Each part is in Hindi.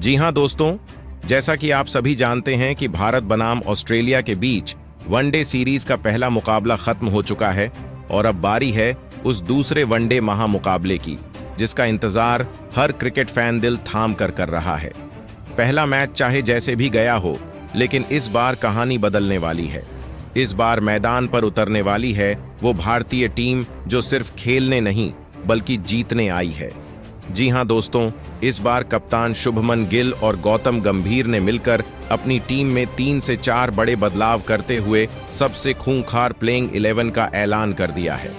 जी हां दोस्तों, जैसा कि आप सभी जानते हैं कि भारत बनाम ऑस्ट्रेलिया के बीच वनडे सीरीज का पहला मुकाबला खत्म हो चुका है और अब बारी है उस दूसरे वनडे महामुकाबले की, जिसका इंतजार हर क्रिकेट फैन दिल थाम कर रहा है। पहला मैच चाहे जैसे भी गया हो, लेकिन इस बार कहानी बदलने वाली है। इस बार मैदान पर उतरने वाली है वो भारतीय टीम जो सिर्फ खेलने नहीं बल्कि जीतने आई है। जी हां दोस्तों, इस बार कप्तान शुभमन गिल और गौतम गंभीर ने मिलकर अपनी टीम में 3 से 4 बड़े बदलाव करते हुए सबसे खूंखार प्लेइंग 11 का ऐलान कर दिया है।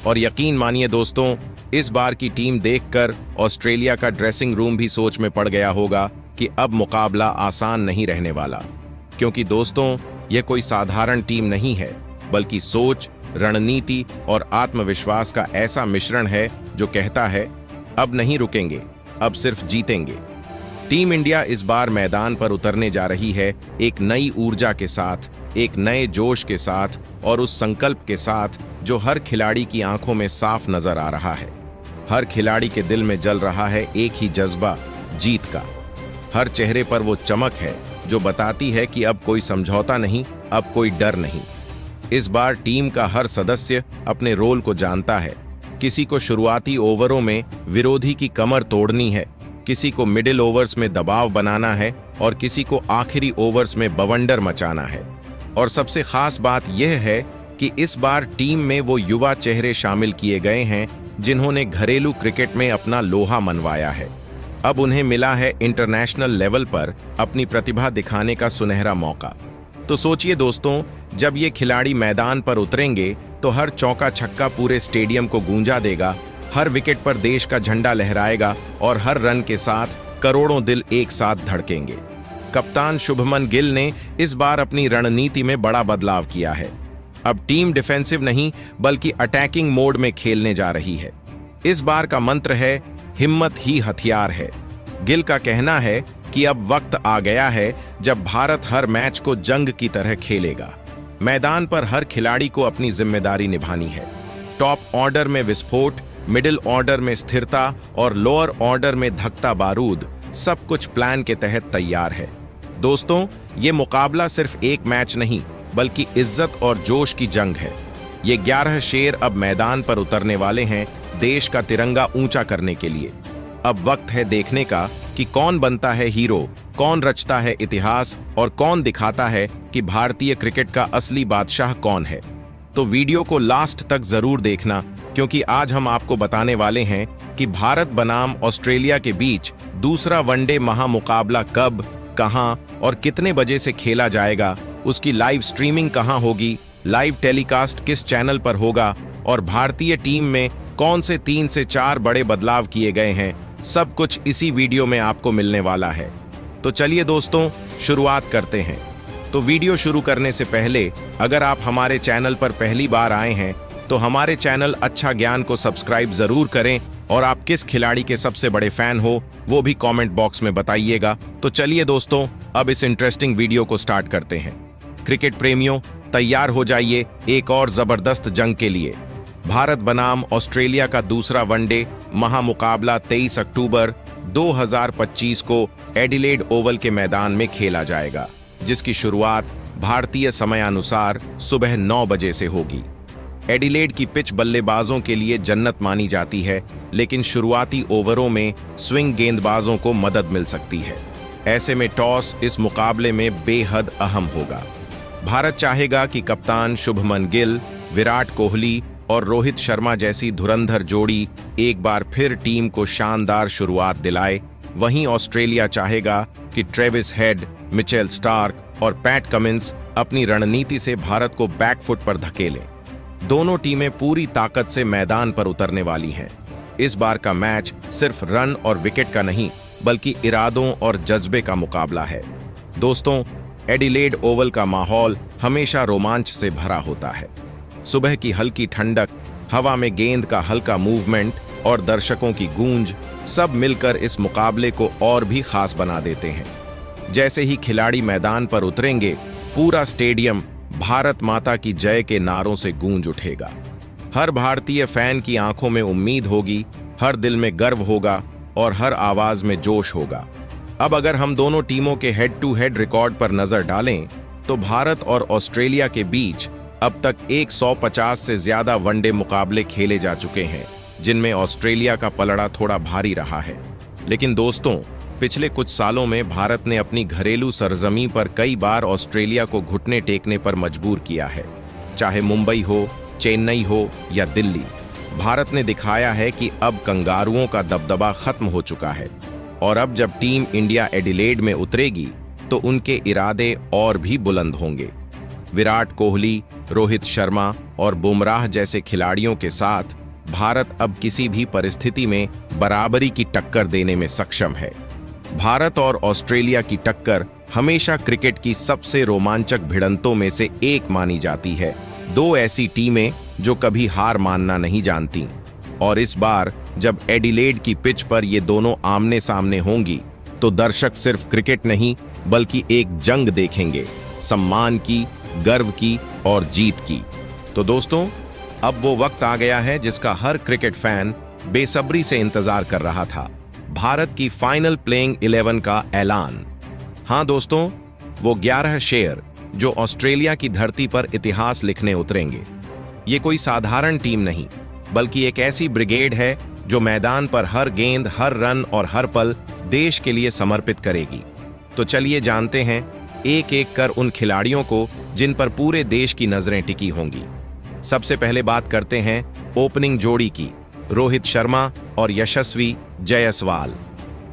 और यकीन मानिए दोस्तों, इस बार की टीम देखकर ऑस्ट्रेलिया का ड्रेसिंग रूम भी सोच में पड़ गया होगा कि अब मुकाबला आसान नहीं रहने वाला, क्योंकि दोस्तों यह कोई साधारण टीम नहीं है, बल्कि सोच, रणनीति और आत्मविश्वास का ऐसा मिश्रण है जो कहता है अब नहीं रुकेंगे, अब सिर्फ जीतेंगे। टीम इंडिया इस बार मैदान पर उतरने जा रही है एक नई ऊर्जा के साथ, एक नए जोश के साथ और उस संकल्प के साथ जो हर खिलाड़ी की आंखों में साफ नजर आ रहा है। हर खिलाड़ी के दिल में जल रहा है एक ही जज्बा, जीत का। हर चेहरे पर वो चमक है जो बताती है कि अब कोई समझौता नहीं, अब कोई डर नहीं। इस बार टीम का हर सदस्य अपने रोल को जानता है। किसी को शुरुआती ओवरों में विरोधी की कमर तोड़नी है, किसी को मिडिल ओवर्स में दबाव बनाना है और किसी को आखिरी ओवर्स में बवंडर मचाना है। और सबसे खास बात यह है कि इस बार टीम में वो युवा चेहरे शामिल किए गए हैं जिन्होंने घरेलू क्रिकेट में अपना लोहा मनवाया है। अब उन्हें मिला है इंटरनेशनल लेवल पर अपनी प्रतिभा दिखाने का सुनहरा मौका। तो सोचिए दोस्तों, जब ये खिलाड़ी मैदान पर उतरेंगे तो हर चौका छक्का पूरे स्टेडियम को गूंजा देगा, हर विकेट पर देश का झंडा लहराएगा और हर रन के साथ करोड़ों दिल एक साथ धड़केंगे। कप्तान शुभमन गिल ने इस बार अपनी रणनीति में बड़ा बदलाव किया है। अब टीम डिफेंसिव नहीं बल्कि अटैकिंग मोड में खेलने जा रही है। इस बार का मंत्र है हिम्मत ही हथियार है। गिल का कहना है कि अब वक्त आ गया है जब भारत हर मैच को जंग की तरह खेलेगा। मैदान पर हर खिलाड़ी को अपनी जिम्मेदारी निभानी है। टॉप ऑर्डर में विस्फोट, मिडिल ऑर्डर में स्थिरता और लोअर ऑर्डर में धकता बारूद, सब कुछ प्लान के तहत तैयार है। दोस्तों, ये मुकाबला सिर्फ एक मैच नहीं बल्कि इज्जत और जोश की जंग है। ये 11 शेर अब मैदान पर उतरने वाले हैं देश का तिरंगा ऊंचा करने के लिए। अब वक्त है देखने का कि कौन बनता है हीरो, कौन रचता है इतिहास और कौन दिखाता है कि भारतीय क्रिकेट का असली बादशाह कौन है। तो वीडियो को लास्ट तक जरूर देखना, क्योंकि आज हम आपको बताने वाले हैं कि भारत बनाम ऑस्ट्रेलिया के बीच दूसरा वनडे महामुकाबला कब, कहां और कितने बजे से खेला जाएगा, उसकी लाइव स्ट्रीमिंग कहां होगी, लाइव टेलीकास्ट किस चैनल पर होगा और भारतीय टीम में कौन से 3 से 4 बड़े बदलाव किए गए हैं, सब कुछ इसी वीडियो में आपको मिलने वाला है। तो चलिए दोस्तों, शुरुआत करते हैं। तो वीडियो शुरू करने से पहले अगर आप हमारे चैनल पर पहली बार आए हैं तो हमारे चैनल अच्छा ज्ञान को सब्सक्राइब जरूर करें और आप किस खिलाड़ी के सबसे बड़े फैन हो वो भी कमेंट बॉक्स में बताइएगा। तो चलिए दोस्तों, अब इस इंटरेस्टिंग वीडियो को स्टार्ट करते हैं। क्रिकेट प्रेमियों, तैयार हो जाइए एक और जबरदस्त जंग के लिए। भारत बनाम ऑस्ट्रेलिया का दूसरा वनडे महामुकाबला 23 अक्टूबर 2025 को एडिलेड ओवल के मैदान में खेला जाएगा, जिसकी शुरुआत भारतीय समयानुसार सुबह 9 बजे से होगी। एडिलेड की पिच बल्लेबाजों के लिए जन्नत मानी जाती है, लेकिन शुरुआती ओवरों में स्विंग गेंदबाजों को मदद मिल सकती है। ऐसे में टॉस इस मुकाबले में बेहद अहम होगा। भारत चाहेगा कि कप्तान शुभमन गिल, विराट कोहली और रोहित शर्मा जैसी धुरंधर जोड़ी एक बार फिर टीम को शानदार शुरुआत दिलाए। वहीं ऑस्ट्रेलिया चाहेगा कि ट्रेविस हेड, मिचेल स्टार्क और पैट कमिंस अपनी रणनीति से भारत को बैकफुट पर धकेलें। दोनों टीमें पूरी ताकत से मैदान पर उतरने वाली हैं। इस बार का मैच सिर्फ रन और विकेट का नहीं बल्कि इरादों और जज्बे का मुकाबला है। दोस्तों, एडिलेड ओवल का माहौल हमेशा रोमांच से भरा होता है। सुबह की हल्की ठंडक, हवा में गेंद का हल्का मूवमेंट और दर्शकों की गूंज सब मिलकर इस मुकाबले को और भी खास बना देते हैं। जैसे ही खिलाड़ी मैदान पर उतरेंगे, पूरा स्टेडियम भारत माता की जय के नारों से गूंज उठेगा। हर भारतीय फैन की आंखों में उम्मीद होगी, हर दिल में गर्व होगा और हर आवाज में जोश होगा। अब अगर हम दोनों टीमों के हेड टू हेड रिकॉर्ड पर नजर डालें तो भारत और ऑस्ट्रेलिया के बीच अब तक 150 से ज्यादा वनडे मुकाबले खेले जा चुके हैं, जिनमें ऑस्ट्रेलिया का पलड़ा थोड़ा भारी रहा है। लेकिन दोस्तों, पिछले कुछ सालों में भारत ने अपनी घरेलू सरजमी पर कई बार ऑस्ट्रेलिया को घुटने टेकने पर मजबूर किया है। चाहे मुंबई हो, चेन्नई हो या दिल्ली, भारत ने दिखाया है कि अब कंगारुओं का दबदबा खत्म हो चुका है और अब जब टीम इंडिया एडिलेड में उतरेगी तो उनके इरादे और भी बुलंद होंगे। विराट कोहली, रोहित शर्मा और बुमराह जैसे खिलाड़ियों के साथ भारत अब किसी भी परिस्थिति में बराबरी की टक्कर देने में सक्षम है। भारत और ऑस्ट्रेलिया की टक्कर हमेशा क्रिकेट की सबसे रोमांचक भिड़ंतों में से एक मानी जाती है। दो ऐसी टीमें जो कभी हार मानना नहीं जानती, और इस बार जब एडिलेड की पिच पर ये दोनों आमने सामने होंगी तो दर्शक सिर्फ क्रिकेट नहीं बल्कि एक जंग देखेंगे, सम्मान की, गर्व की और जीत की। तो दोस्तों, अब वो वक्त आ गया है जिसका हर क्रिकेट फैन बेसब्री से इंतजार कर रहा था, भारत की फाइनल प्लेइंग 11 का ऐलान। हाँ दोस्तों, वो 11 शेर जो ऑस्ट्रेलिया की धरती पर इतिहास लिखने उतरेंगे। ये कोई साधारण टीम नहीं, बल्कि एक ऐसी ब्रिगेड है जो मैदान पर हर गेंद, हर रन और हर पल देश के लिए समर्पित करेगी। तो चलिए जानते हैं एक एक कर उन खिलाड़ियों को जिन पर पूरे देश की नजरें टिकी होंगी। सबसे पहले बात करते हैं ओपनिंग जोड़ी की, रोहित शर्मा और यशस्वी जायसवाल।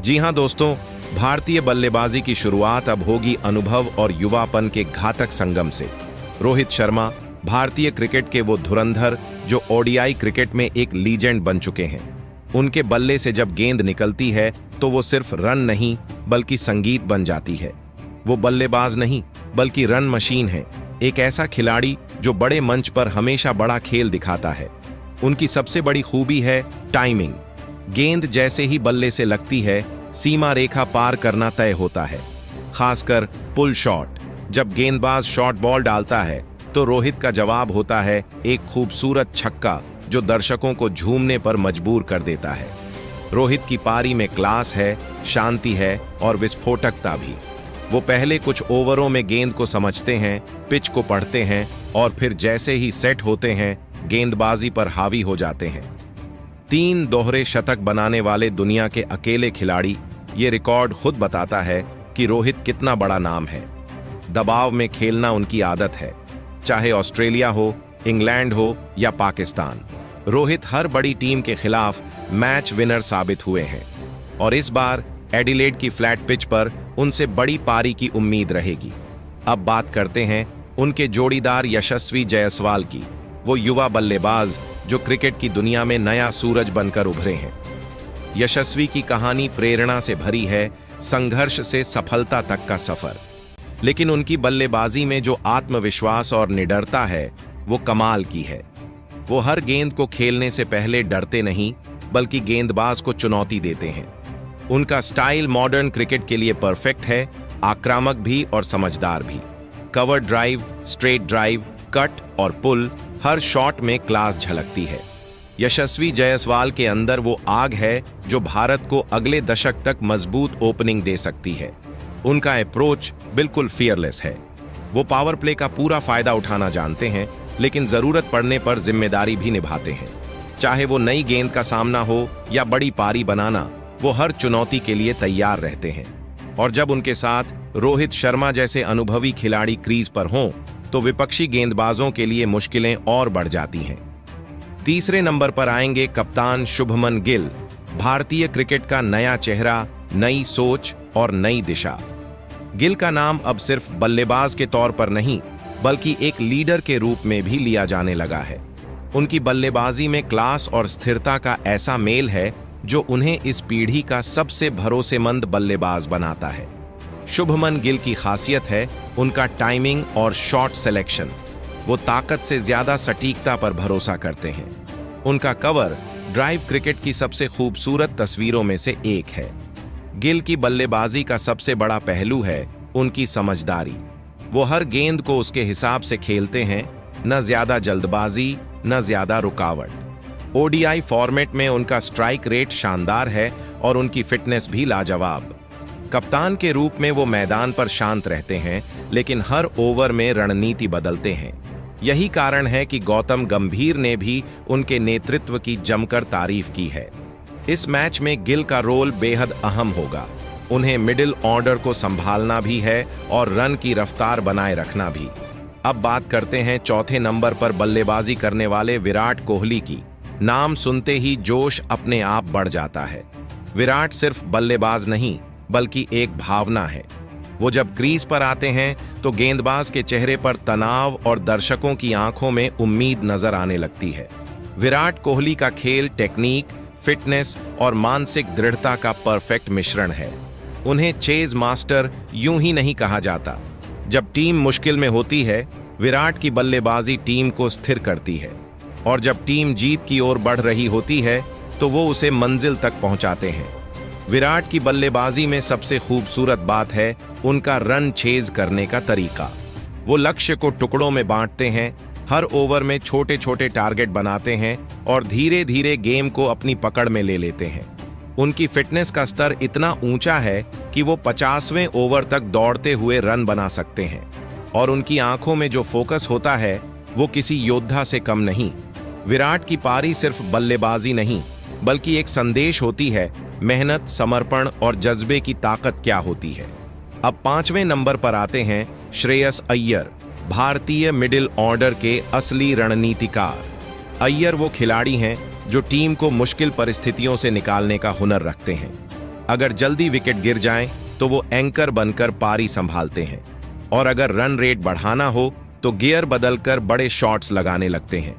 जी हां दोस्तों, भारतीय बल्लेबाजी की शुरुआत अब होगी अनुभव और युवापन के घातक संगम से। रोहित शर्मा भारतीय क्रिकेट के वो धुरंधर जो ओडीआई क्रिकेट में एक लीजेंड बन चुके हैं। उनके बल्ले से जब गेंद निकलती है तो वो सिर्फ रन नहीं बल्कि संगीत बन जाती है। वो बल्लेबाज नहीं बल्कि रन मशीन है, एक ऐसा खिलाड़ी जो बड़े मंच पर हमेशा बड़ा खेल दिखाता है। उनकी सबसे बड़ी खूबी है टाइमिंग। गेंद जैसे ही बल्ले से लगती है, सीमा रेखा पार करना तय होता है, खासकर पुल शॉट। जब गेंदबाज शॉर्ट बॉल डालता है तो रोहित का जवाब होता है एक खूबसूरत छक्का जो दर्शकों को झूमने पर मजबूर कर देता है। रोहित की पारी में क्लास है, शांति है और विस्फोटकता भी। वो पहले कुछ ओवरों में गेंद को समझते हैं, पिच को पढ़ते हैं और फिर जैसे ही सेट होते हैं गेंदबाजी पर हावी हो जाते हैं। 3 दोहरे शतक बनाने वाले दुनिया के अकेले खिलाड़ी, ये रिकॉर्ड खुद बताता है कि रोहित कितना बड़ा नाम है। दबाव में खेलना उनकी आदत है, चाहे ऑस्ट्रेलिया हो, इंग्लैंड हो या पाकिस्तान। रोहित हर बड़ी टीम के खिलाफ मैच विनर साबित हुए हैं और इस बार एडिलेड की फ्लैट पिच पर उनसे बड़ी पारी की उम्मीद रहेगी। अब बात करते हैं उनके जोड़ीदार यशस्वी जायसवाल की, वो युवा बल्लेबाज जो क्रिकेट की दुनिया में नया सूरज बनकर उभरे हैं। यशस्वी की कहानी प्रेरणा से भरी है, संघर्ष से सफलता तक का सफर। लेकिन उनकी बल्लेबाजी में जो आत्मविश्वास और निडरता है वो कमाल की है। वो हर गेंद को खेलने से पहले डरते नहीं बल्कि गेंदबाज को चुनौती देते हैं। उनका स्टाइल मॉडर्न क्रिकेट के लिए परफेक्ट है, आक्रामक भी और समझदार भी। Cover drive, straight drive, cut और पुल, हर शॉट में क्लास झलकती है। यशस्वी जायसवाल के अंदर वो आग है जो भारत को अगले दशक तक मजबूत ओपनिंग दे सकती है। उनका अप्रोच बिल्कुल फियरलेस है। वो पावर प्ले का पूरा फायदा उठाना जानते हैं, लेकिन जरूरत पड़ने पर जिम्मेदारी भी निभाते हैं। चाहे वो नई गेंद का सामना हो या बड़ी पारी बनाना, वो हर चुनौती के लिए तैयार रहते हैं। और जब उनके साथ रोहित शर्मा जैसे अनुभवी खिलाड़ी क्रीज पर हों तो विपक्षी गेंदबाजों के लिए मुश्किलें और बढ़ जाती हैं। तीसरे नंबर पर आएंगे कप्तान शुभमन गिल, भारतीय क्रिकेट का नया चेहरा, नई सोच और नई दिशा। गिल का नाम अब सिर्फ बल्लेबाज के तौर पर नहीं बल्कि एक लीडर के रूप में भी लिया जाने लगा है। उनकी बल्लेबाजी में क्लास और स्थिरता का ऐसा मेल है जो उन्हें इस पीढ़ी का सबसे भरोसेमंद बल्लेबाज बनाता है। शुभमन गिल की खासियत है उनका टाइमिंग और शॉट सिलेक्शन। वो ताकत से ज्यादा सटीकता पर भरोसा करते हैं। उनका कवर ड्राइव क्रिकेट की सबसे खूबसूरत तस्वीरों में से एक है। गिल की बल्लेबाजी का सबसे बड़ा पहलू है उनकी समझदारी। वो हर गेंद को उसके हिसाब से खेलते हैं, न ज्यादा जल्दबाजी न ज्यादा रुकावट। ओडीआई फॉर्मेट में उनका स्ट्राइक रेट शानदार है और उनकी फिटनेस भी लाजवाब। कप्तान के रूप में वो मैदान पर शांत रहते हैं, लेकिन हर ओवर में रणनीति बदलते हैं। यही कारण है कि गौतम गंभीर ने भी उनके नेतृत्व की जमकर तारीफ की है। इस मैच में गिल का रोल बेहद अहम होगा। उन्हें मिडिल ऑर्डर को संभालना भी है और रन की रफ्तार बनाए रखना भी। अब बात करते हैं चौथे नंबर पर बल्लेबाजी करने वाले विराट कोहली की। नाम सुनते ही जोश अपने आप बढ़ जाता है। विराट सिर्फ बल्लेबाज नहीं, बल्कि एक भावना है। वो जब क्रीज पर आते हैं तो गेंदबाज के चेहरे पर तनाव और दर्शकों की आंखों में उम्मीद नजर आने लगती है। विराट कोहली का खेल टेक्निक, फिटनेस और मानसिक दृढ़ता का परफेक्ट मिश्रण है। उन्हें चेज मास्टर यूं ही नहीं कहा जाता। जब टीम मुश्किल में होती है, विराट की बल्लेबाजी टीम को स्थिर करती है, और जब टीम जीत की ओर बढ़ रही होती है तो वो उसे मंजिल तक पहुंचाते हैं। विराट की बल्लेबाजी में सबसे खूबसूरत बात है उनका रन चेज करने का तरीका। वो लक्ष्य को टुकड़ों में बांटते हैं, हर ओवर में छोटे छोटे टारगेट बनाते हैं और धीरे धीरे गेम को अपनी पकड़ में ले लेते हैं। उनकी फिटनेस का स्तर इतना ऊंचा है कि वो 50वें ओवर तक दौड़ते हुए रन बना सकते हैं, और उनकी आंखों में जो फोकस होता है वो किसी योद्धा से कम नहीं। विराट की पारी सिर्फ बल्लेबाजी नहीं, बल्कि एक संदेश होती है मेहनत, समर्पण और जज्बे की ताकत क्या होती है। अब 5वें नंबर पर आते हैं श्रेयस अय्यर, भारतीय मिडिल ऑर्डर के असली रणनीतिकार। अय्यर वो खिलाड़ी हैं जो टीम को मुश्किल परिस्थितियों से निकालने का हुनर रखते हैं। अगर जल्दी विकेट गिर जाएं तो वो एंकर बनकर पारी संभालते हैं, और अगर रन रेट बढ़ाना हो तो गियर बदलकर बड़े शॉट्स लगाने लगते हैं।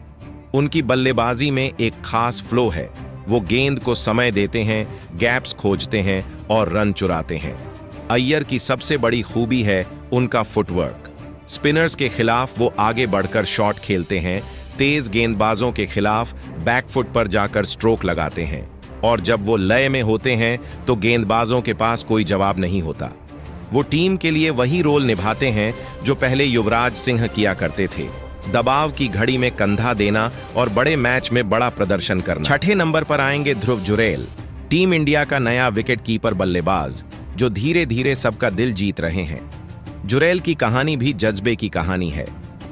उनकी बल्लेबाजी में एक खास फ्लो है। वो गेंद को समय देते हैं, गैप्स खोजते हैं और रन चुराते हैं। अय्यर की सबसे बड़ी खूबी है उनका फुटवर्क। स्पिनर्स के खिलाफ वो आगे बढ़कर शॉट खेलते हैं, तेज गेंदबाजों के खिलाफ बैकफुट पर जाकर स्ट्रोक लगाते हैं, और जब वो लय में होते हैं तो गेंदबाजों के पास कोई जवाब नहीं होता। वो टीम के लिए वही रोल निभाते हैं जो पहले युवराज सिंह किया करते थे, दबाव की घड़ी में कंधा देना और बड़े मैच में बड़ा प्रदर्शन करना। 6ठे नंबर पर आएंगे ध्रुव जुरैल, टीम इंडिया का नया विकेट कीपर बल्लेबाज जो धीरे धीरे सबका दिल जीत रहे हैं। जुरैल की कहानी भी जज्बे की कहानी है।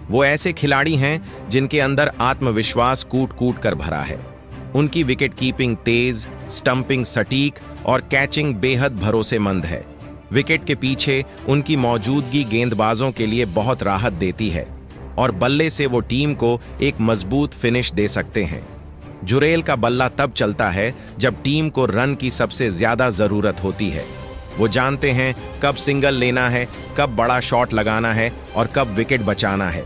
वो ऐसे खिलाड़ी हैं जिनके अंदर आत्मविश्वास कूट कूट कर भरा है। उनकी विकेट कीपिंग तेज, स्टंपिंग सटीक और कैचिंग बेहद भरोसेमंद है। विकेट के पीछे उनकी मौजूदगी गेंदबाजों के लिए बहुत राहत देती है, और बल्ले से वो टीम को एक मजबूत फिनिश दे सकते हैं। जुरैल का बल्ला तब चलता है जब टीम को रन की सबसे ज्यादा जरूरत होती है। वो जानते हैं कब सिंगल लेना है, कब बड़ा शॉट लगाना है और कब विकेट बचाना है।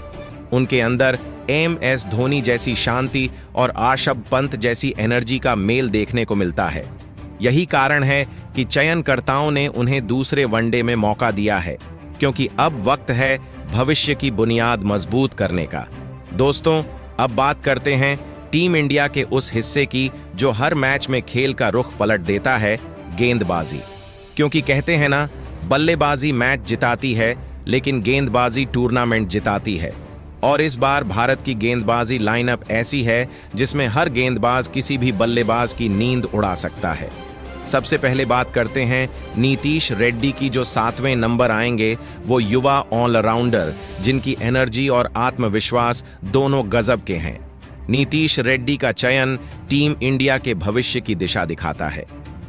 उनके अंदर MS धोनी जैसी शांति और ऋषभ पंत जैसी एनर्जी का मेल देखने को मिलता है। यही कारण है कि चयनकर्ताओं ने उन्हें दूसरे वनडे में मौका दिया है, क्योंकि अब वक्त है भविष्य की बुनियाद मजबूत करने का। दोस्तों, अब बात करते हैं टीम इंडिया के उस हिस्से की जो हर मैच में खेल का रुख पलट देता है, गेंदबाजी। क्योंकि कहते हैं ना, बल्लेबाजी मैच जिताती है लेकिन गेंदबाजी टूर्नामेंट जिताती है। और इस बार भारत की गेंदबाजी लाइनअप ऐसी है जिसमें हर गेंदबाज किसी भी बल्लेबाज की नींद उड़ा सकता है। सबसे पहले बात करते हैं नीतीश रेड्डी की, जो 7वें नंबर आएंगे। वो युवा ऑलराउंडर जिनकी एनर्जी और आत्मविश्वास दोनों गजब के हैं। नीतीश रेड्डी का चयन टीम इंडिया के भविष्य की दिशा दिखाता है।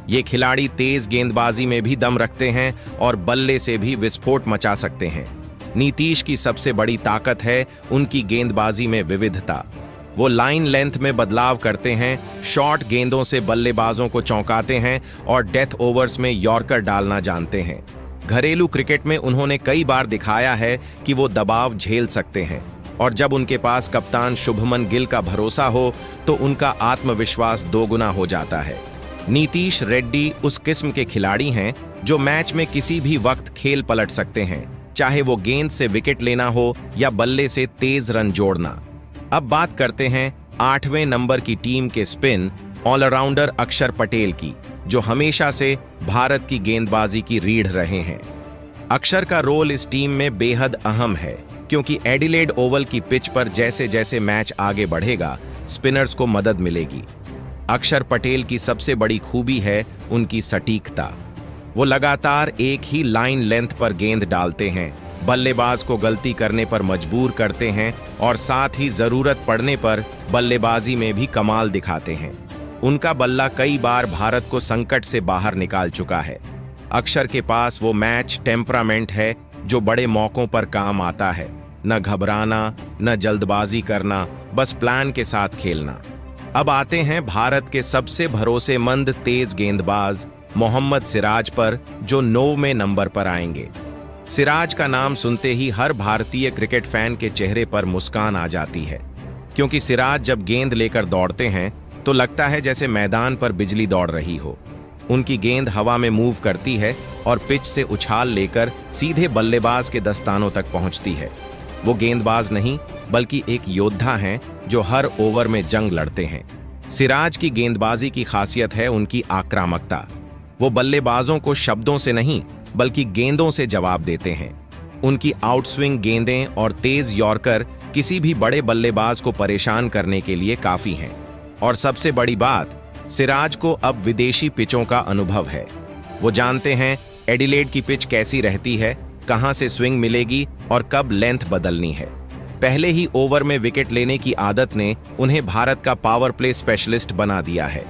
ये खिलाड़ी तेज गेंदबाजी में भी दम रखते हैं और बल्ले से भी विस्फोट मचा सकते हैं। नीतीश की सबसे बड़ी ताकत है उनकी गेंदबाजी में विविधता। वो लाइन लेंथ में बदलाव करते हैं, शॉर्ट गेंदों से बल्लेबाजों को चौंकाते हैं और डेथ ओवर्स में यॉर्कर डालना जानते हैं। घरेलू क्रिकेट में उन्होंने कई बार दिखाया है कि वो दबाव झेल सकते हैं, और जब उनके पास कप्तान शुभमन गिल का भरोसा हो तो उनका आत्मविश्वास दोगुना हो जाता है। नीतीश रेड्डी उस किस्म के खिलाड़ी हैं जो मैच में किसी भी वक्त खेल पलट सकते हैं, चाहे वो गेंद से विकेट लेना हो या बल्ले से तेज रन जोड़ना। अब बात करते हैं 8वें नंबर की टीम के स्पिन ऑलराउंडर अक्षर पटेल की, जो हमेशा से भारत की गेंदबाजी की रीढ़ रहे हैं। अक्षर का रोल इस टीम में बेहद अहम है, क्योंकि एडिलेड ओवल की पिच पर जैसे जैसे मैच आगे बढ़ेगा, स्पिनर्स को मदद मिलेगी। अक्षर पटेल की सबसे बड़ी खूबी है उनकी सटीकता। वो लगातार एक ही लाइन लेंथ पर गेंद डालते हैं, बल्लेबाज को गलती करने पर मजबूर करते हैं और साथ ही जरूरत पड़ने पर बल्लेबाजी में भी कमाल दिखाते हैं। उनका बल्ला कई बार भारत को संकट से बाहर निकाल चुका है। अक्षर के पास वो मैच टेम्परामेंट है जो बड़े मौकों पर काम आता है। न घबराना, न जल्दबाजी करना, बस प्लान के साथ खेलना। अब आते हैं भारत के सबसे भरोसेमंद तेज गेंदबाज मोहम्मद सिराज पर, जो 9वें नंबर पर आएंगे। सिराज का नाम सुनते ही हर भारतीय क्रिकेट फैन के चेहरे पर मुस्कान आ जाती है, क्योंकि सिराज जब गेंद लेकर दौड़ते हैं तो लगता है जैसे मैदान पर बिजली दौड़ रही हो। उनकी गेंद हवा में मूव करती है और पिच से उछाल लेकर सीधे बल्लेबाज के दस्तानों तक पहुंचती है। वो गेंदबाज नहीं बल्कि एक योद्धा हैं जो हर ओवर में जंग लड़ते हैं। सिराज की गेंदबाजी की खासियत है उनकी आक्रामकता। वो बल्लेबाजों को शब्दों से नहीं बल्कि गेंदों से जवाब देते हैं। उनकी आउटस्विंग गेंदें और तेज यॉर्कर किसी भी बड़े बल्लेबाज को परेशान करने के लिए काफी हैं। और सबसे बड़ी बात, सिराज को अब विदेशी पिचों का अनुभव है। वो जानते हैं एडिलेड की पिच कैसी रहती है, कहां से स्विंग मिलेगी और कब लेंथ बदलनी है। पहले ही ओवर में विकेट लेने की आदत ने उन्हें भारत का पावर प्ले स्पेशलिस्ट बना दिया है।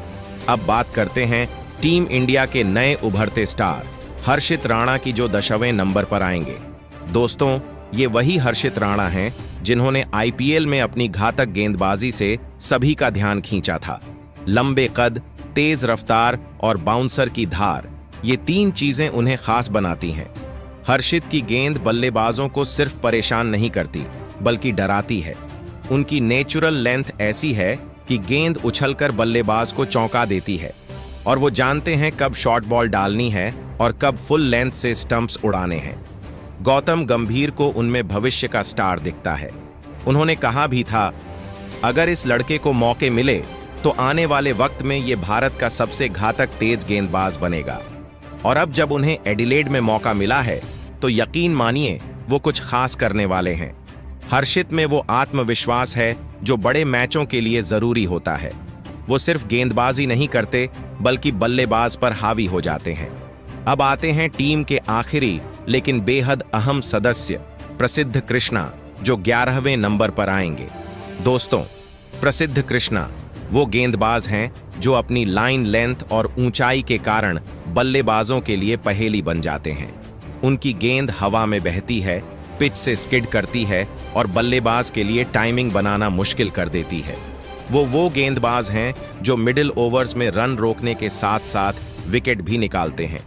अब बात करते हैं टीम इंडिया के नए उभरते स्टार हर्षित राणा की, जो 10वें नंबर पर आएंगे। दोस्तों, ये वही हर्षित राणा हैं जिन्होंने आईपीएल में अपनी घातक गेंदबाजी से सभी का ध्यान खींचा था। लंबे कद, तेज रफ्तार और बाउंसर की धार, ये 3 चीजें उन्हें खास बनाती हैं। हर्षित की गेंद बल्लेबाजों को सिर्फ परेशान नहीं करती बल्कि डराती है। उनकी नेचुरल लेंथ ऐसी है कि गेंद उछलकर बल्लेबाज को चौंका देती है और वो जानते हैं कब शॉर्ट बॉल डालनी है और कब फुल लेंथ से स्टंप्स उड़ाने हैं। गौतम गंभीर को उनमें भविष्य का स्टार दिखता है। उन्होंने कहा भी था, अगर इस लड़के को मौके मिले तो आने वाले वक्त में ये भारत का सबसे घातक तेज गेंदबाज बनेगा। और अब जब उन्हें एडिलेड में मौका मिला है तो यकीन मानिए वो कुछ खास करने वाले हैं। हर्षित में वो आत्मविश्वास है जो बड़े मैचों के लिए जरूरी होता है। वो सिर्फ गेंदबाजी नहीं करते बल्कि बल्लेबाज पर हावी हो जाते हैं। अब आते हैं टीम के आखिरी लेकिन बेहद अहम सदस्य प्रसिद्ध कृष्णा, जो 11वें नंबर पर आएंगे। दोस्तों, प्रसिद्ध कृष्णा वो गेंदबाज हैं जो अपनी लाइन लेंथ और ऊंचाई के कारण बल्लेबाजों के लिए पहेली बन जाते हैं। उनकी गेंद हवा में बहती है, पिच से स्किड करती है और बल्लेबाज के लिए टाइमिंग बनाना मुश्किल कर देती है। वो गेंदबाज हैं जो मिडिल ओवर्स में रन रोकने के साथ साथ विकेट भी निकालते हैं।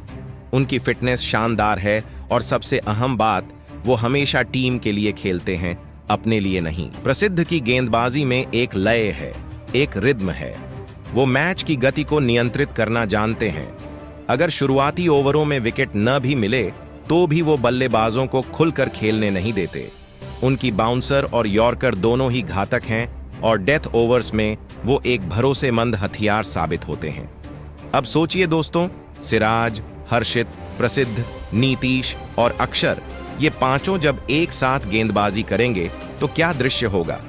उनकी फिटनेस शानदार है और सबसे अहम बात, वो हमेशा टीम के लिए खेलते हैं, अपने लिए नहीं। प्रसिद्ध की गेंदबाजी में एक लय है, एक रिद्म है। वो मैच की गति को नियंत्रित करना जानते हैं। अगर शुरुआती ओवरों में विकेट न भी मिले तो भी वो बल्लेबाजों को खुलकर खेलने नहीं देते। उनकी बाउंसर और यॉर्कर दोनों ही घातक हैं और डेथ ओवर्स में वो एक भरोसेमंद हथियार साबित होते हैं। अब सोचिए दोस्तों, सिराज, हर्षित, प्रसिद्ध, नीतीश और अक्षर, ये पांचों जब एक साथ गेंदबाजी करेंगे तो क्या दृश्य होगा।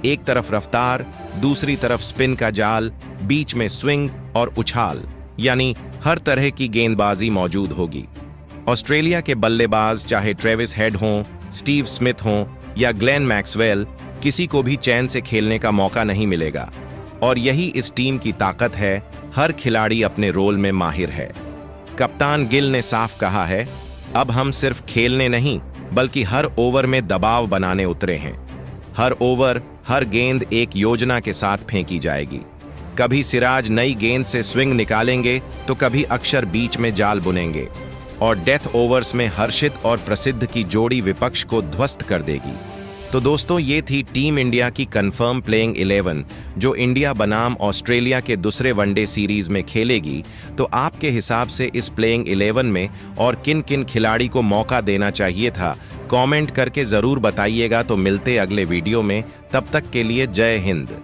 एक तरफ रफ्तार, दूसरी तरफ स्पिन का जाल, बीच में स्विंग और उछाल, यानी हर तरह की गेंदबाजी मौजूद होगी। ऑस्ट्रेलिया के बल्लेबाज चाहे ट्रेविस हेड हों, स्टीव स्मिथ हों या ग्लेन मैक्सवेल, किसी को भी चैन से खेलने का मौका नहीं मिलेगा। और यही इस टीम की ताकत है, हर खिलाड़ी अपने रोल में माहिर है। कप्तान गिल ने साफ कहा है, अब हम सिर्फ खेलने नहीं बल्कि हर ओवर में दबाव बनाने उतरे हैं। हर ओवर, हर गेंद एक योजना के साथ फेंकी जाएगी। कभी सिराज नई गेंद से स्विंग निकालेंगे तो कभी अक्षर बीच में जाल बुनेंगे और डेथ ओवर्स में हर्षित और प्रसिद्ध की जोड़ी विपक्ष को ध्वस्त कर देगी। तो दोस्तों, ये थी टीम इंडिया की कंफर्म प्लेइंग 11 जो इंडिया बनाम ऑस्ट्रेलिया के दूसरे वनडे सीरीज में खेलेगी। तो आपके हिसाब से इस प्लेइंग 11 में और किन किन खिलाड़ी को मौका देना चाहिए था, कमेंट करके जरूर बताइएगा। तो मिलते अगले वीडियो में, तब तक के लिए जय हिंद।